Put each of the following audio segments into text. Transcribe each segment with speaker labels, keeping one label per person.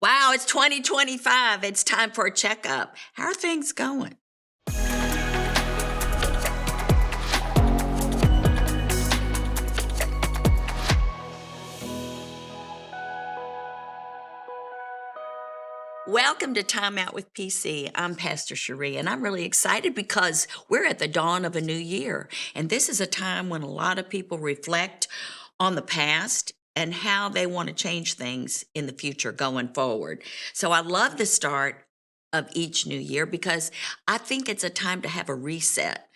Speaker 1: Wow, it's 2025. It's time for a checkup. How are things going? Welcome to Time Out with PC. I'm Pastor Cherie, and I'm really excited because we're at the dawn of a new year. And this is a time when a lot of people reflect on the past and how they want to change things in the future going forward. So I love the start of each new year because I think it's a time to have a reset,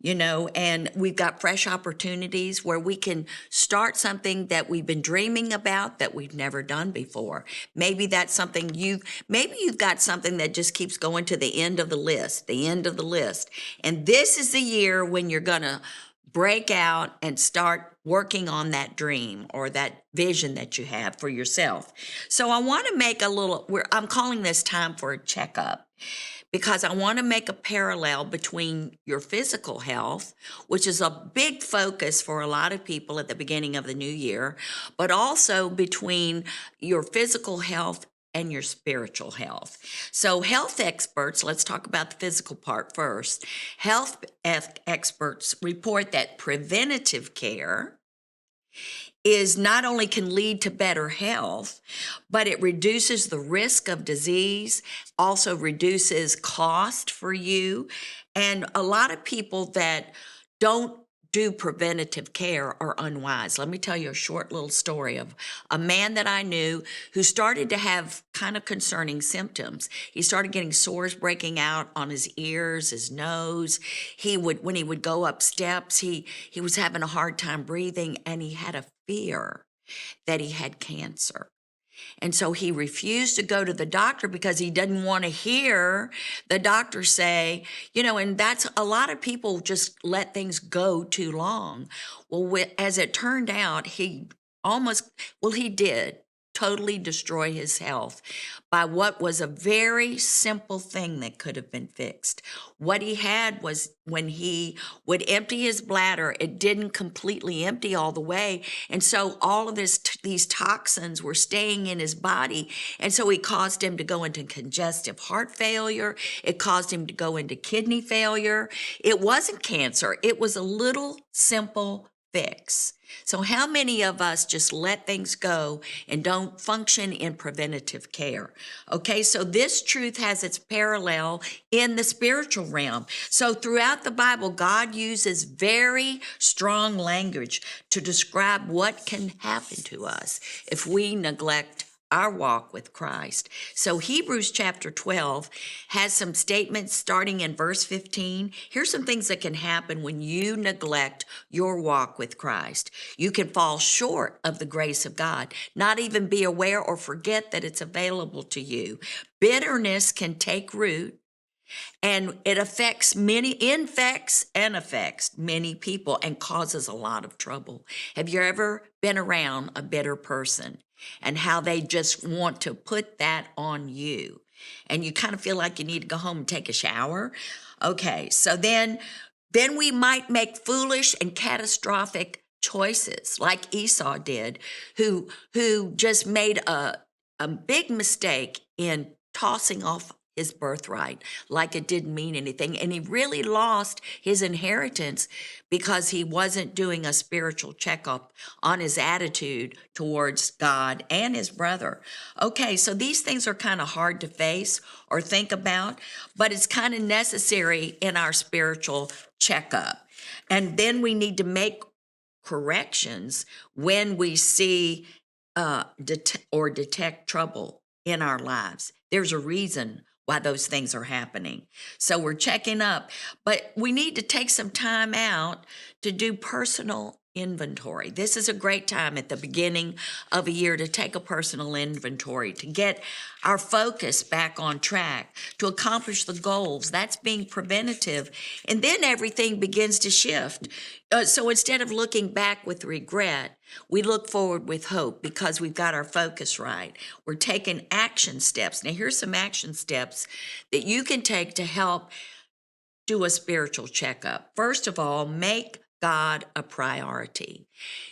Speaker 1: and we've got fresh opportunities where we can start something that we've been dreaming about that we've never done before. Maybe that's something maybe you've got something that just keeps going to the end of the list, the end of the list. And this is the year when you're going to break out and start working on that dream or that vision that you have for yourself. So I want to make I'm calling this time for a checkup because I want to make a parallel between your physical health, which is a big focus for a lot of people at the beginning of the new year, but also between your physical health and your spiritual health. So health experts, let's talk about the physical part first. Experts report that preventative care is not only can lead to better health, but it reduces the risk of disease, also reduces cost for you. And a lot of people that don't do preventative care are unwise. Let me tell you a short little story of a man that I knew who started to have kind of concerning symptoms. He started getting sores breaking out on his ears, his nose. When he would go up steps, he was having a hard time breathing, and he had a fear that he had cancer. And so he refused to go to the doctor because he didn't want to hear the doctor say, and that's a lot of people just let things go too long. Well, as it turned out, he did totally destroy his health by what was a very simple thing that could have been fixed. What he had was when he would empty his bladder, it didn't completely empty all the way. And so all of these toxins were staying in his body. And so it caused him to go into congestive heart failure. It caused him to go into kidney failure. It wasn't cancer. It was a little simple fix. So how many of us just let things go and don't function in preventative care? Okay, so this truth has its parallel in the spiritual realm. So throughout the Bible, God uses very strong language to describe what can happen to us if we neglect our walk with Christ. So Hebrews chapter 12 has some statements starting in verse 15. Here's some things that can happen when you neglect your walk with Christ. You can fall short of the grace of God, not even be aware or forget that it's available to you. Bitterness can take root, and it affects many people and causes a lot of trouble. Have you ever been around a bitter person and how they just want to put that on you? And you kind of feel like you need to go home and take a shower. Okay, so then we might make foolish and catastrophic choices like Esau did, who just made a big mistake in tossing off his birthright like it didn't mean anything. And he really lost his inheritance because he wasn't doing a spiritual checkup on his attitude towards God and his brother. Okay, so these things are kind of hard to face or think about, but it's kind of necessary in our spiritual checkup. And then we need to make corrections when we see detect trouble in our lives. There's a reason why those things are happening. So we're checking up, but we need to take some time out to do personal inventory. This is a great time at the beginning of a year to take a personal inventory, to get our focus back on track, to accomplish the goals. That's being preventative. And then everything begins to shift. So instead of looking back with regret, we look forward with hope because we've got our focus right. We're taking action steps. Now, here's some action steps that you can take to help do a spiritual checkup. First of all, make God a priority.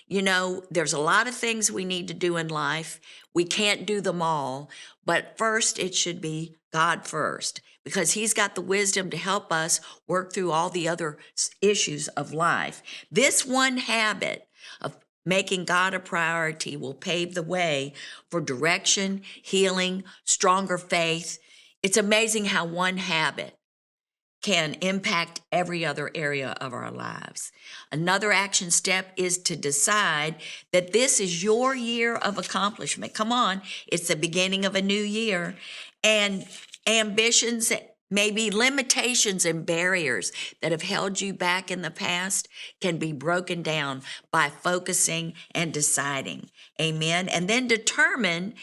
Speaker 1: You know, there's a lot of things we need to do in life. We can't do them all, but first it should be God first because He's got the wisdom to help us work through all the other issues of life. This one habit of making God a priority will pave the way for direction, healing, stronger faith. It's amazing how one habit can impact every other area of our lives. Another action step is to decide that this is your year of accomplishment. Come on, it's the beginning of a new year. And ambitions, maybe limitations and barriers that have held you back in the past can be broken down by focusing and deciding. Amen. And then determine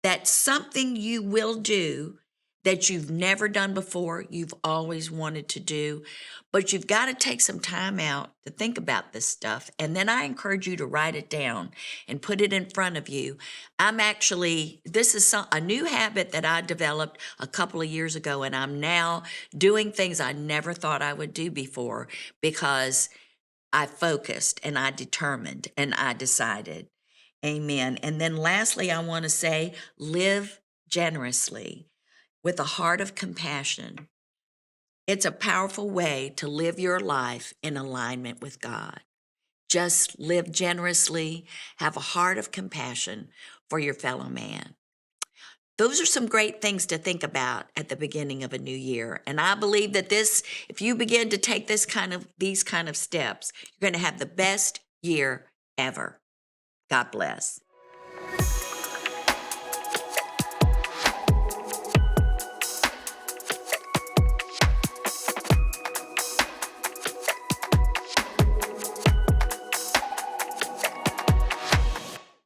Speaker 1: that something you will do that you've never done before, you've always wanted to do, but you've got to take some time out to think about this stuff. And then I encourage you to write it down and put it in front of you. This is a new habit that I developed a couple of years ago, and I'm now doing things I never thought I would do before because I focused and I determined and I decided. Amen. And then lastly, I want to say, live generously with a heart of compassion. It's a powerful way to live your life in alignment with God. Just live generously, have a heart of compassion for your fellow man. Those are some great things to think about at the beginning of a new year. And I believe that if you begin to take these kind of steps, you're going to have the best year ever. God bless.